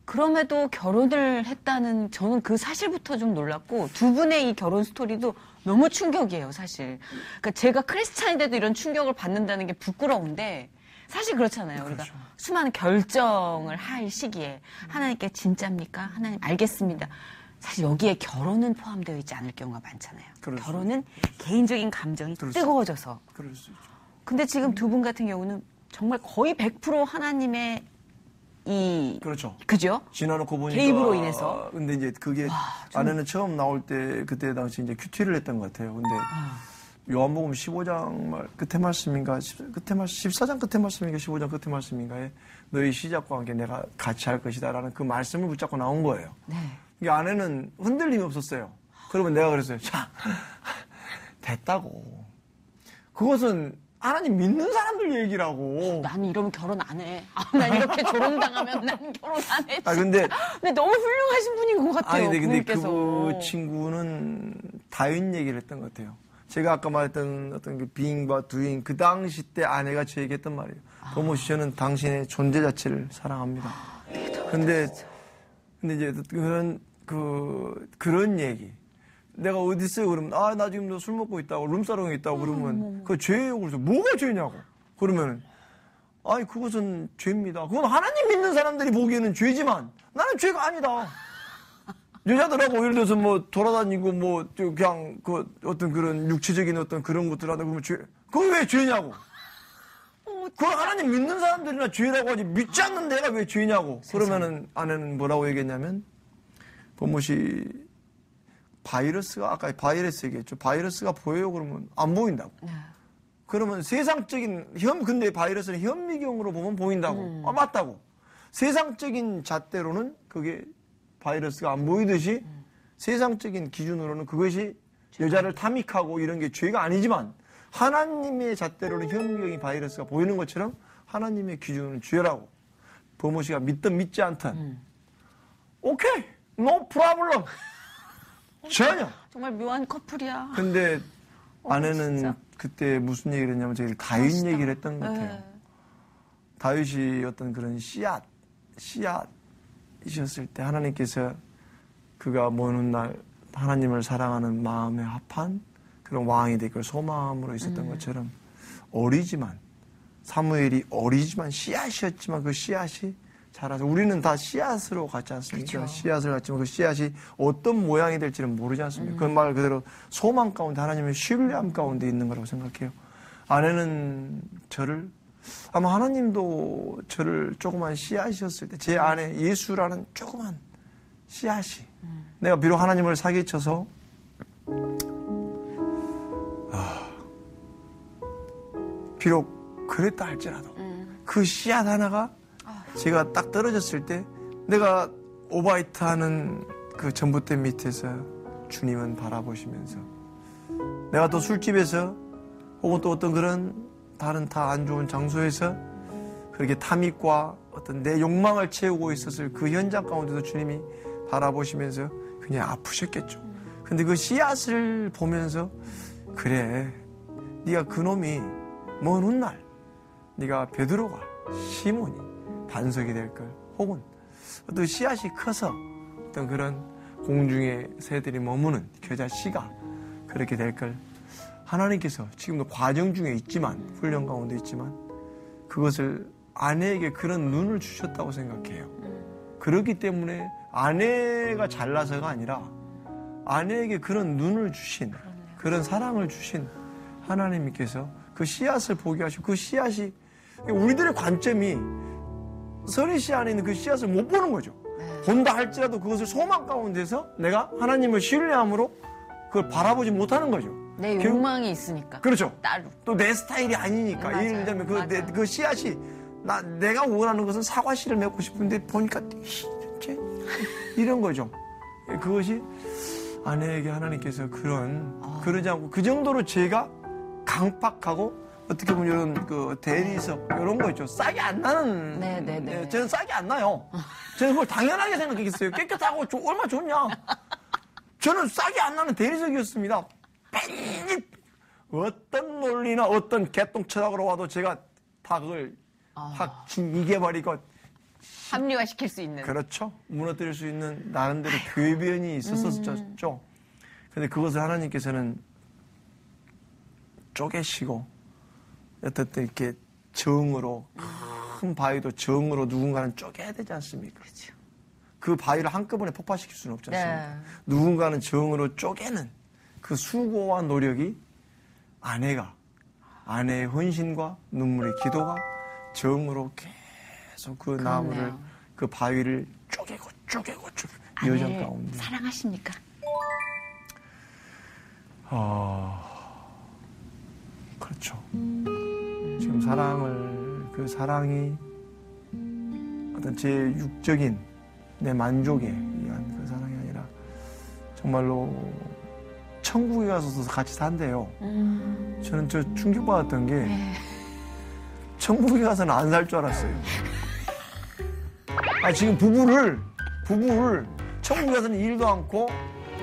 그럼에도 결혼을 했다는 저는 그 사실부터 좀 놀랐고 두 분의 이 결혼 스토리도 너무 충격이에요, 사실. 그러니까 제가 크리스찬인데도 이런 충격을 받는다는 게 부끄러운데 사실 그렇잖아요. 우리가 그렇죠. 수많은 결정을 할 시기에 하나님께 진짜입니까? 하나님 알겠습니다. 사실 여기에 결혼은 포함되어 있지 않을 경우가 많잖아요. 그럴 수 결혼은 개인적인 감정이 그럴 수 뜨거워져서. 그럴 수 있죠. 근데 지금 두 분 같은 경우는 정말 거의 100% 하나님의 그렇죠. 그죠? 지나놓고 보니까. 개입으로 인해서. 근데 이제 그게 아내는 처음 나올 때 그때 당시 이제 큐티를 했던 것 같아요. 근데 요한복음 15장 끝에 말씀인가, 끝에 말씀, 14장 끝에 말씀인가, 15장 끝에 말씀인가에 너희 시작과 함께 내가 같이 할 것이다라는 그 말씀을 붙잡고 나온 거예요. 네. 그러니까 아내는 흔들림이 없었어요. 그러면 내가 그랬어요. 자, 됐다고. 그것은 하나님 믿는 사람들 얘기라고. 나는 이러면 결혼 안 해. 난 이렇게 조롱당하면 난 결혼 안 해. 진짜. 근데 너무 훌륭하신 분인 것 같아요. 근데 부모님께서. 그 친구는 다윈 얘기를 했던 것 같아요. 제가 아까 말했던 어떤 그 being과 doing, 그 당시 때 아내가 저에게 했던 말이에요. 도모씨 저는 당신의 존재 자체를 사랑합니다. 근데 이제 그런 얘기. 내가 어디 있어요? 그러면, 나 지금 술 먹고 있다고, 룸사롱에 있다고 그러면, 그거 죄예요. 그래서 뭐가 죄냐고. 그러면은, 그것은 죄입니다. 그건 하나님 믿는 사람들이 보기에는 죄지만, 나는 죄가 아니다. 여자들하고 예를 들어서 뭐 돌아다니고 뭐 그냥 그 어떤 그런 육체적인 어떤 그런 것들 하다 보면 그건 왜 죄냐고. 그건 하나님 믿는 사람들이나 죄라고 하지 믿지 않는 내가 왜 죄냐고. 그러면은 아내는 뭐라고 얘기했냐면 보모씨 바이러스가 아까 바이러스 얘기했죠. 바이러스가 보여요 그러면 안 보인다고. 그러면 세상적인 근데 바이러스는 현미경으로 보면 보인다고. 맞다고. 세상적인 잣대로는 그게 바이러스가 안 보이듯이 세상적인 기준으로는 그것이 여자를 탐닉하고 이런 게 죄가 아니지만 하나님의 잣대로는 현미경이 바이러스가 보이는 것처럼 하나님의 기준은 죄라고. 버모 씨가 믿든 믿지 않든 오케이 No problem. 전혀. 정말 묘한 커플이야. 근데 아내는 진짜. 그때 무슨 얘기를 했냐면 저희 다윗 멋있다. 얘기를 했던 것 같아요. 네. 다윗이 어떤 그런 씨앗이셨을 때 하나님께서 그가 먼 날 하나님을 사랑하는 마음에 합한 그런 왕이 되길 소망으로 있었던 것처럼 어리지만 사무엘이 어리지만 씨앗이었지만 그 씨앗이 자라서 우리는 다 씨앗으로 같지 않습니까? 그렇죠. 씨앗을 갖지만 그 씨앗이 어떤 모양이 될지는 모르지 않습니까? 그 말 그대로 소망 가운데 하나님의 신뢰함 가운데 있는 거라고 생각해요. 아내는 저를 아마 하나님도 저를 조그만 씨앗이었을 때 제 안에 예수라는 조그만 씨앗이 내가 비록 하나님을 사기쳐서 비록 그랬다 할지라도 그 씨앗 하나가 제가 딱 떨어졌을 때 내가 오바이트 하는 그 전봇대 밑에서 주님은 바라보시면서 내가 또 술집에서 혹은 또 어떤 그런 다른 다 안 좋은 장소에서 그렇게 탐닉과 어떤 내 욕망을 채우고 있었을 그 현장 가운데서 주님이 바라보시면서 그냥 아프셨겠죠. 근데 그 씨앗을 보면서 그래 네가 그놈이 먼 훗날 네가 베드로가 시몬이 반석이 될 걸 혹은 어떤 씨앗이 커서 어떤 그런 공중의 새들이 머무는 겨자 씨가 그렇게 될 걸 하나님께서 지금도 과정 중에 있지만 훈련 가운데 있지만 그것을 아내에게 그런 눈을 주셨다고 생각해요. 그렇기 때문에 아내가 잘나서가 아니라 아내에게 그런 눈을 주신 그런 사랑을 주신 하나님께서 그 씨앗을 보게 하시고 그 씨앗이 우리들의 관점이 선희 씨 안에 있는 그 씨앗을 못 보는 거죠. 본다 할지라도 그것을 소망 가운데서 내가 하나님을 신뢰함으로 그걸 바라보지 못하는 거죠. 내 욕망이 있으니까. 그렇죠. 따로. 또 내 스타일이 아니니까. 맞아요. 예를 들면 그 씨앗이 내가 원하는 것은 사과 씨를 맺고 싶은데 보니까 이런 거죠. 그것이 아내에게 하나님께서 그러지 않고 그 정도로 제가 강팍하고 어떻게 보면 이런 그 대리석 이런 거 있죠. 싹이 안 나는. 네네네. 저는 싹이 안 나요. 저는 그걸 당연하게 생각했어요. 깨끗하고 얼마나 좋냐. 저는 싹이 안 나는 대리석이었습니다. 어떤 논리나 어떤 개똥 철학으로 와도 제가 다 그걸 확 이겨버리고 합리화시킬 수 있는. 그렇죠. 무너뜨릴 수 있는 나름대로 궤변이 있었었죠. 근데 그것을 하나님께서는 쪼개시고 어떻든 이렇게 정으로 큰 바위도 정으로 누군가는 쪼개야 되지 않습니까? 그렇죠. 그 바위를 한꺼번에 폭파시킬 수는 없지 않습니까? 네. 누군가는 정으로 쪼개는 그 수고와 노력이 아내의 헌신과 눈물의 기도가 정으로 계속 그 나무를 그 바위를 쪼개고 여정 가운데 사랑하십니까? 그렇죠. 지금 그 사랑이 어떤 제 육적인 내 만족에 의한 그 사랑이 아니라 정말로 천국에 가서도 같이 산대요. 저는 저 충격받았던 게 천국에 가서는 안 살 줄 알았어요. 지금 부부를 천국에 가서는 일도 않고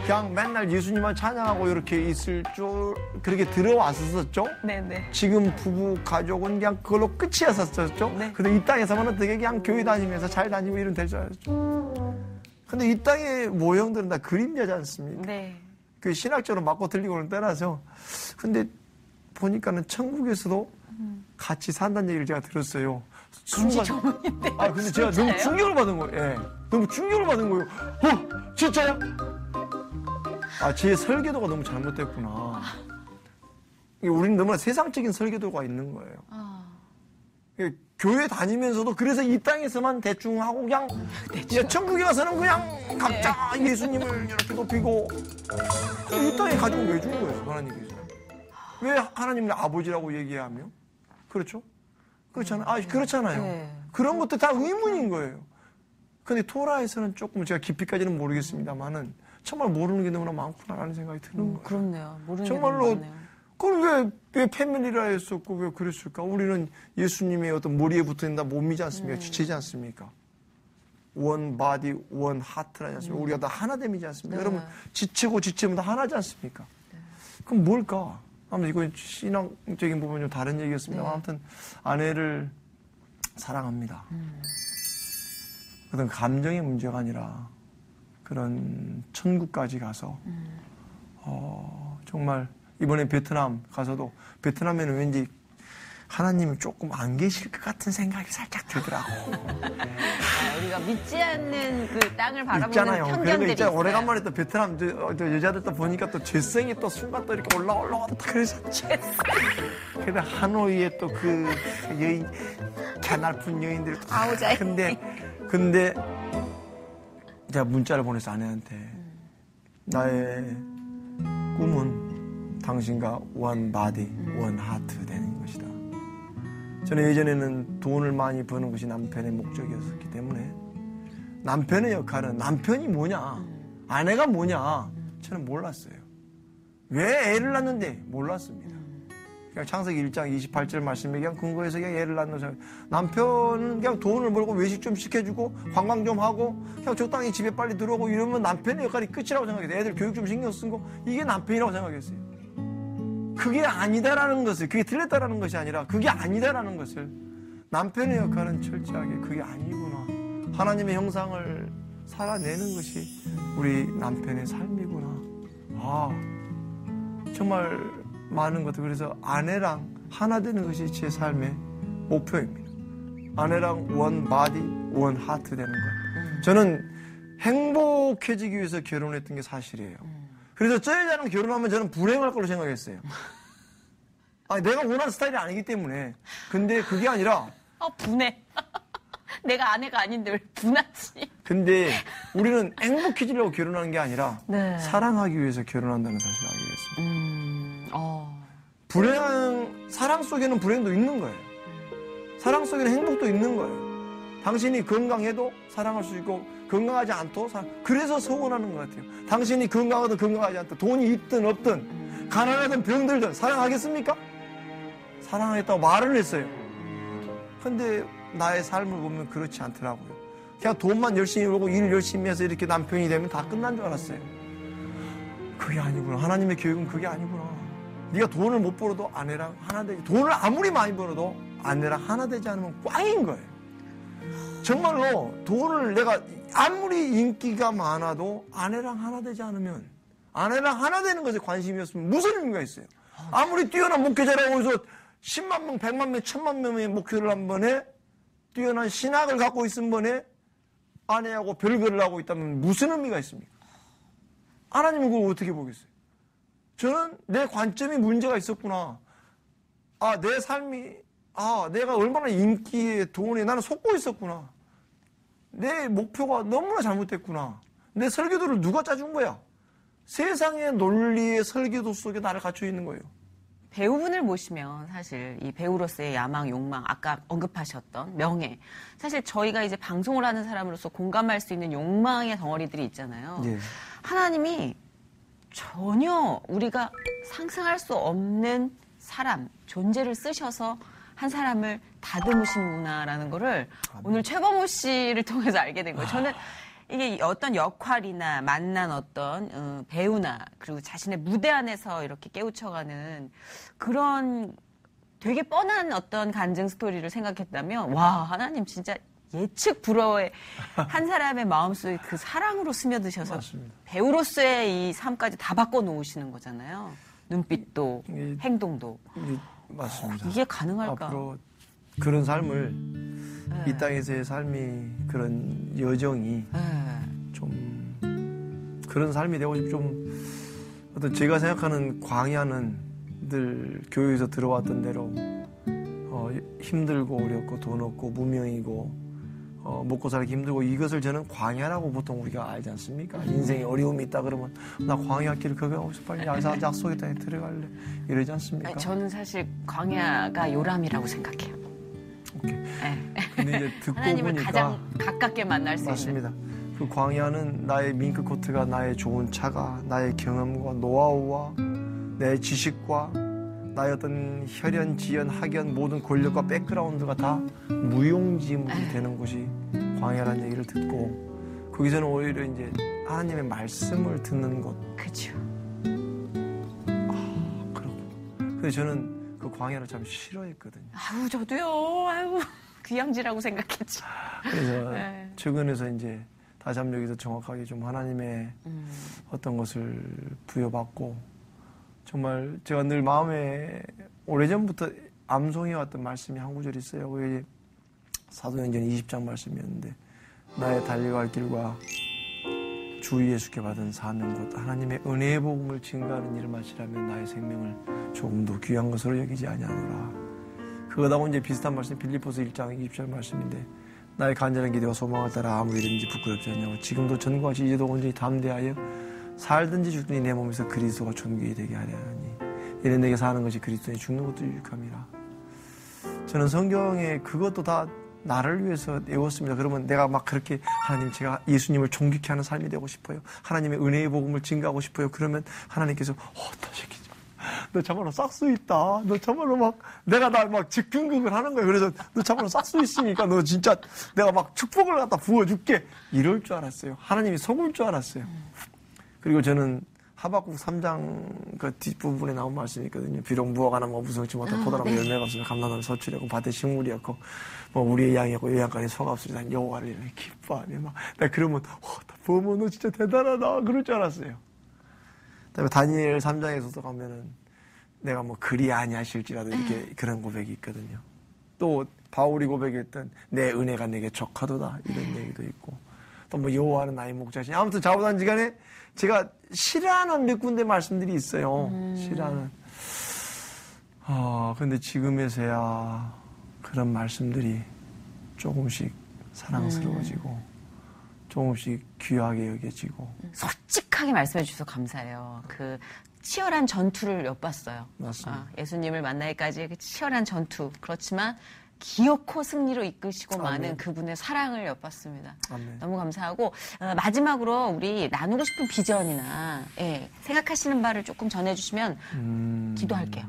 그냥 맨날 예수님만 찬양하고 이렇게 있을 줄 그렇게 들어왔었죠. 네네. 지금 부부 가족은 그냥 그걸로 끝이었었죠. 네. 근데 이 땅에서만 어떻게 그냥 교회 다니면서 잘 다니고 이러면 될 줄 알았죠. 근데 이 땅의 모형들은 다 그림자지 않습니까? 네. 그 신학적으로 맞고 틀리고는 떠나서 근데 보니까는 천국에서도 같이 산다는 얘기를 제가 들었어요. 금시초문인데. 근데 제가 너무 충격을 받은 거예요. 예. 너무 충격을 받은 거예요. 진짜야? 제 설계도가 너무 잘못됐구나. 우리는 너무나 세상적인 설계도가 있는 거예요. 교회 다니면서도 그래서 이 땅에서만 대충 하고 그냥 천국에 가서는 그냥 각자 예수님을 이렇게 높이고 이 땅에 가지고 왜 준 거예요, 하나님께서? 왜 하나님을 아버지라고 얘기하며? 그렇죠? 그렇잖아요. 그렇잖아요. 네. 그런 것도 다 의문인 거예요. 근데 토라에서는 조금 제가 깊이까지는 모르겠습니다만은 정말 모르는 게 너무나 많구나라는 생각이 드는 거예요. 그렇네요. 모르는 정말로 게 너무 많네요. 그럼 왜 패밀리라 했었고 왜 그랬을까? 우리는 예수님의 어떤 머리에 붙어있는 몸이지 않습니까? 지체지 않습니까? 원 바디, 원 하트라지 않습니까? 우리가 다 하나됨이지 않습니까? 네. 여러분, 지치고 지치면 다 하나지 않습니까? 그럼 뭘까? 아무튼 이건 신앙적인 부분은 좀 다른 얘기였습니다. 네. 아무튼 아내를 사랑합니다. 어떤 감정의 문제가 아니라 그런 천국까지 가서 정말 이번에 베트남 가서도 베트남에는 왠지 하나님이 조금 안 계실 것 같은 생각이 살짝 들더라고. 우리가 믿지 않는 그 땅을 바라보는 있잖아요. 편견들이 있어요. 오래간만에 또 베트남 저 여자들 또 보니까 또 죄성이 또 순간 또 이렇게 올라와도 그래서 근데 하노이에 또 그 여인 가날픈 여인들 아우자이. 근데 제가 문자를 보내서 아내한테 나의 꿈은 당신과 원 바디, 원 하트 되는 것이다. 저는 예전에는 돈을 많이 버는 것이 남편의 목적이었기 때문에 남편의 역할은 남편이 뭐냐, 아내가 뭐냐 저는 몰랐어요. 왜 애를 낳는데 몰랐습니다. 그냥 창세기 1장 28절 말씀에 그냥 근거해서 그냥 애를 낳는 사람. 남편은 그냥 돈을 벌고 외식 좀 시켜주고 관광 좀 하고 그냥 적당히 집에 빨리 들어오고 이러면 남편의 역할이 끝이라고 생각했어요. 애들 교육 좀 신경 쓰고 이게 남편이라고 생각했어요. 그게 아니다라는 것을, 그게 틀렸다라는 것이 아니라 그게 아니다라는 것을 남편의 역할은 철저하게 그게 아니구나. 하나님의 형상을 살아내는 것이 우리 남편의 삶이구나. 정말 많은 것들. 그래서 아내랑 하나 되는 것이 제 삶의 목표입니다. 아내랑 원 바디, 원 하트 되는 것. 저는 행복해지기 위해서 결혼했던 게 사실이에요. 그래서 저 여자랑 결혼하면 저는 불행할 걸로 생각했어요. 내가 원하는 스타일이 아니기 때문에. 근데 그게 아니라. 분해. 내가 아내가 아닌데 왜 분하지? 근데 우리는 행복해지려고 결혼하는 게 아니라 네. 사랑하기 위해서 결혼한다는 사실을 알게 됐습니다. 사랑 속에는 불행도 있는 거예요. 사랑 속에는 행복도 있는 거예요. 당신이 건강해도 사랑할 수 있고 건강하지 않도 그래서 서운하는 것 같아요. 당신이 건강하든 건강하지 않든 돈이 있든 없든 가난하든 병들든 사랑하겠습니까? 사랑하겠다고 말을 했어요. 근데 나의 삶을 보면 그렇지 않더라고요. 그냥 돈만 열심히 벌고 일 열심히 해서 이렇게 남편이 되면 다 끝난 줄 알았어요. 그게 아니구나. 하나님의 교육은 그게 아니구나. 네가 돈을 못 벌어도 아내랑 하나 되지. 돈을 아무리 많이 벌어도 아내랑 하나 되지 않으면 꽝인 거예요. 정말로 돈을 내가 아무리 인기가 많아도 아내랑 하나 되지 않으면, 아내랑 하나 되는 것에 관심이었으면 무슨 의미가 있어요? 아무리 뛰어난 목회자라고 해서 10만 명, 100만 명, 1000만 명의 목회를 한 번에 뛰어난 신학을 갖고 있은 번에 아내하고 별거를 하고 있다면 무슨 의미가 있습니까? 하나님은 그걸 어떻게 보겠어요? 저는 내 관점이 문제가 있었구나. 내 삶이, 내가 얼마나 인기에 돈에 나는 속고 있었구나. 내 목표가 너무나 잘못됐구나. 내 설교도를 누가 짜준 거야? 세상의 논리의 설교도 속에 나를 갖춰 있는 거예요. 배우분을 모시면 사실 이 배우로서의 야망, 욕망, 아까 언급하셨던 명예. 사실 저희가 이제 방송을 하는 사람으로서 공감할 수 있는 욕망의 덩어리들이 있잖아요. 예. 하나님이 전혀 우리가 상상할 수 없는 사람, 존재를 쓰셔서 한 사람을 다듬으시는구나라는 거를 오늘 최범호 씨를 통해서 알게 된 거예요. 저는 이게 어떤 역할이나 만난 어떤 배우나 그리고 자신의 무대 안에서 이렇게 깨우쳐가는 그런 되게 뻔한 어떤 간증 스토리를 생각했다면 와 하나님 진짜 예측 불허의 한 사람의 마음속에 그 사랑으로 스며드셔서 맞습니다. 배우로서의 이 삶까지 다 바꿔놓으시는 거잖아요. 눈빛도 행동도. 맞습니다. 이게 가능할까? 앞으로 그런 삶을 이 땅에서의 삶이 그런 여정이 좀 그런 삶이 되고 좀 어떤 제가 생각하는 광야는 늘 교회에서 들어왔던 대로 힘들고 어렵고 돈 없고 무명이고 먹고 살기 힘들고 이것을 저는 광야라고 보통 우리가 알지 않습니까? 인생에 어려움이 있다 그러면 나 광야 길을 거기하고 있어 빨리 약속의 땅에 들어갈래 이러지 않습니까? 아니, 저는 사실 광야가 요람이라고 생각해요. 오케이. 네. 근데 이제 듣고 하나님을 보니까 가장 가깝게 만날 수 맞습니다. 있는. 그 광야는 나의 밍크 코트가 나의 좋은 차가 나의 경험과 노하우와 내 지식과 나의 어떤 혈연, 지연, 학연 모든 권력과 백그라운드가 다 무용지물이 되는 곳이 광야라는 얘기를 듣고 거기서는 오히려 이제 하나님의 말씀을 듣는 곳. 그렇죠. 그렇고. 근데 저는 그 광야를 참 싫어했거든요. 아우 저도요. 아유 귀양지라고 생각했지. 그래서 네. 최근에서 이제 다시 한번 여기서 정확하게 좀 하나님의 어떤 것을 부여받고 정말 제가 늘 마음에 오래전부터 암송해왔던 말씀이 한 구절 있어요. 그게 사도행전 20장 말씀이었는데 나의 달려갈 길과 주 예수께 받은 사명 곧 하나님의 은혜의 복음을 증거하는 일을 마치라면 나의 생명을 조금 더 귀한 것으로 여기지 아니하노라. 그거하고 이제 비슷한 말씀 빌립보서 1장 20절 말씀인데 나의 간절한 기대와 소망을 따라 아무 일든지 부끄럽지 않냐고 지금도 전과 같이 이제도 온전히 담대하여 살든지 죽든지 내 몸에서 그리스도가 존귀히 되게 하려 하니 이는 내게 사는 것이 그리스도니 죽는 것도 유익함이라. 저는 성경에 그것도 다 나를 위해서 외웠습니다. 그러면 내가 막 그렇게 하나님 제가 예수님을 존귀케 하는 삶이 되고 싶어요. 하나님의 은혜의 복음을 증가하고 싶어요. 그러면 하나님께서 다시키 너 저번에 싹수 있다. 너 저번에 막 내가 나 막 즉흥극을 하는 거야. 그래서 너 저번에 싹수 있으니까 너 진짜 내가 막 축복을 갖다 부어줄게. 이럴 줄 알았어요. 하나님이 속을 줄 알았어요. 그리고 저는 하박국 3장 그 뒷부분에 나온 말씀이 있거든요. 비록 무화과 나무가 무성치 못한 포도나무 열매가 없으며 감람나무 서출이었고 밭에 식물이었고 뭐 우리의 양이었고 요양간에 소가 없으리라 여호와를 이렇게 기뻐하며 막 내가 그러면 보면 너 진짜 대단하다 그럴 줄 알았어요. 그다음에 다니엘 3장에서도 가면은 내가 뭐 그리 아니하실지라도 이렇게 그런 고백이 있거든요. 또 바울이 고백했던 내 은혜가 내게 족하도다 이런 얘기도 있고 또 뭐 여호와는 나의 목자시니 아무튼 좌우단지간에 제가 싫어하는 몇 군데 말씀들이 있어요. 싫어하는. 근데 지금에서야 그런 말씀들이 조금씩 사랑스러워지고 조금씩 귀하게 여겨지고. 솔직하게 말씀해 주셔서 감사해요. 그 치열한 전투를 엿봤어요. 맞습니다. 예수님을 만나기까지의 그 치열한 전투. 그렇지만 기어코 승리로 이끄시고 아멘. 많은 그분의 사랑을 엿봤습니다. 아멘. 너무 감사하고 마지막으로 우리 나누고 싶은 비전이나 생각하시는 바를 조금 전해주시면 기도할게요.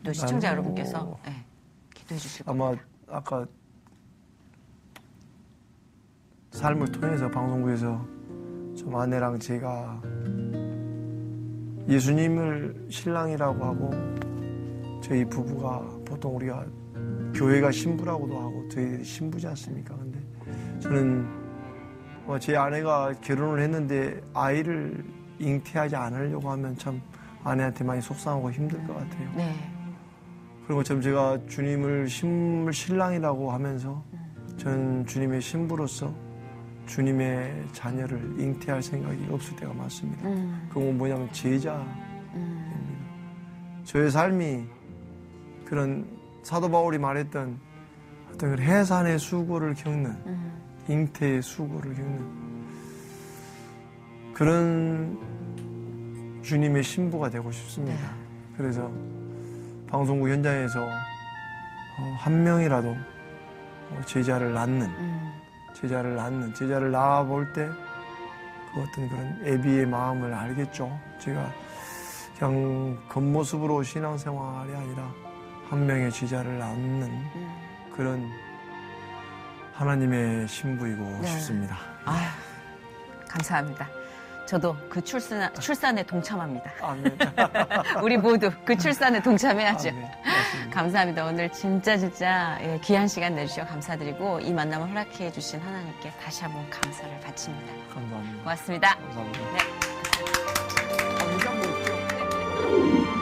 또 시청자 여러분께서 기도해 주실 겁니다. 아마 아까 삶을 통해서 방송국에서 좀 아내랑 제가 예수님을 신랑이라고 하고 저희 부부가 보통 우리가 교회가 신부라고도 하고 저희들이 신부지 않습니까? 근데 저는 제 아내가 결혼을 했는데 아이를 잉태하지 않으려고 하면 참 아내한테 많이 속상하고 힘들 것 같아요. 네. 그리고 참 제가 주님을 신랑이라고 하면서 저는 주님의 신부로서 주님의 자녀를 잉태할 생각이 없을 때가 많습니다. 그건 뭐냐면 제자입니다. 저의 삶이 그런 사도 바울이 말했던 어떤 해산의 수고를 겪는 잉태의 수고를 겪는 그런 주님의 신부가 되고 싶습니다. 그래서 방송국 현장에서 한 명이라도 제자를 낳는 제자를 낳아볼 때 그 어떤 그런 애비의 마음을 알겠죠. 제가 그냥 겉모습으로 신앙생활이 아니라 한 명의 제자를 낳는 그런 하나님의 신부이고 싶습니다. 아유, 감사합니다. 저도 그 출산에 동참합니다. 아멘. 우리 모두 그 출산에 동참해야죠. 아멘. 맞습니다. 감사합니다. 오늘 진짜 귀한 시간 내주셔서 감사드리고 이 만남을 허락해 주신 하나님께 다시 한번 감사를 바칩니다. 감사합니다. 고맙습니다. 감사합니다. 네. 아, 이장 뭐 있죠?